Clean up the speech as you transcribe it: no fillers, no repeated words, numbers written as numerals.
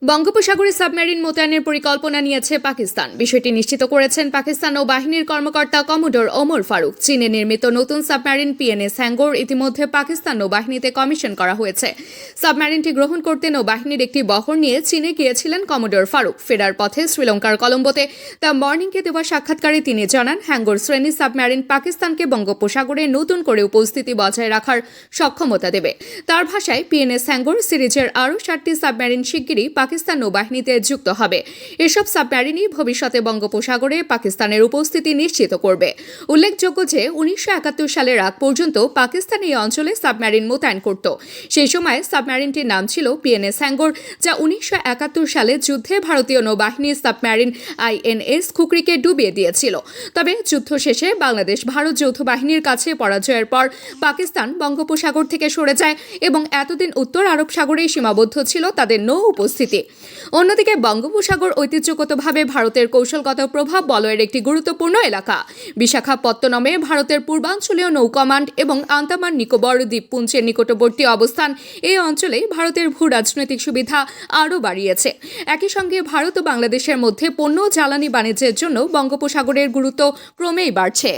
বঙ্গোপসাগরে সাবমেরিন মোতায়েনের পরিকল্পনা নিয়েছে পাকিস্তান। বিষয়টি নিশ্চিত করেছেন পাকিস্তান নৌবাহিনীর কর্মকর্তা কমোডোর ওমর ফারুক। চীনে নির্মিত নতুন সাবমেরিন পিএনএস হ্যাঙ্গর ইতিমধ্যে পাকিস্তান নৌবাহিনীতে কমিশন করা হয়েছে। সাবমেরিনটি গ্রহণ করতে নৌবাহিনীর একটি বহর নিয়ে চীনে গিয়েছিলেন কমোডোর ফারুক। ফেরার পথে শ্রীলঙ্কার কলম্বোতে দ্য মর্নিংকে দেওয়া সাক্ষাৎকারে তিনি জানান, হ্যাঙ্গর শ্রেণীর সাবমেরিন পাকিস্তানকে বঙ্গোপসাগরে নতুন করে উপস্থিতি বজায় রাখার সক্ষমতা দেবে। তার ভাষায়, পিএনএস হ্যাঙ্গর সিরিজের আরও 7টি সাবমেরিন শিগগিরই পাকিস্তান নৌবাহিনীতে যুক্ত হবে। এসব সাবমেরিনই ভবিষ্যতে বঙ্গোপসাগরে পাকিস্তানের উপস্থিতি নিশ্চিত করবে। উল্লেখযোগ্য যে 1971 সালের আগ পর্যন্ত পাকিস্তান এই অঞ্চলে সাবমেরিন মোতায়েন করত। সেই সময় সাবমেরিনটির নাম ছিল পিএনএস হ্যাঙ্গর, যা 1971 সালে যুদ্ধে ভারতীয় নৌবাহিনীর সাবমেরিন আইএনএস খুকরিকে ডুবিয়ে দিয়েছিল। তবে যুদ্ধ শেষে বাংলাদেশ ভারত যৌথ বাহিনীর কাছে পরাজয়ের পর পাকিস্তান বঙ্গোপসাগর থেকে সরে যায় এবং এতদিন উত্তর আরব সাগরেই সীমাবদ্ধ ছিল তাদের নৌ উপস্থিতি। অন্যদিকে বঙ্গোপসাগর ঐতিহ্যগতভাবে ভারতের কৌশলগত প্রভাব বলয়ের একটি গুরুত্বপূর্ণ এলাকা। বিশাখাপত্তনমে ভারতের পূর্বাঞ্চলীয় নৌ কমান্ড এবং আন্দামান নিকোবর দ্বীপপুঞ্জের নিকটবর্তী অবস্থান এই অঞ্চলে ভারতের ভূ রাজনৈতিক সুবিধা আরও বাড়িয়েছে। একই সঙ্গে ভারত ও বাংলাদেশের মধ্যে পণ্য ও জ্বালানি বাণিজ্যের জন্য বঙ্গোপসাগরের গুরুত্ব ক্রমেই বাড়ছে।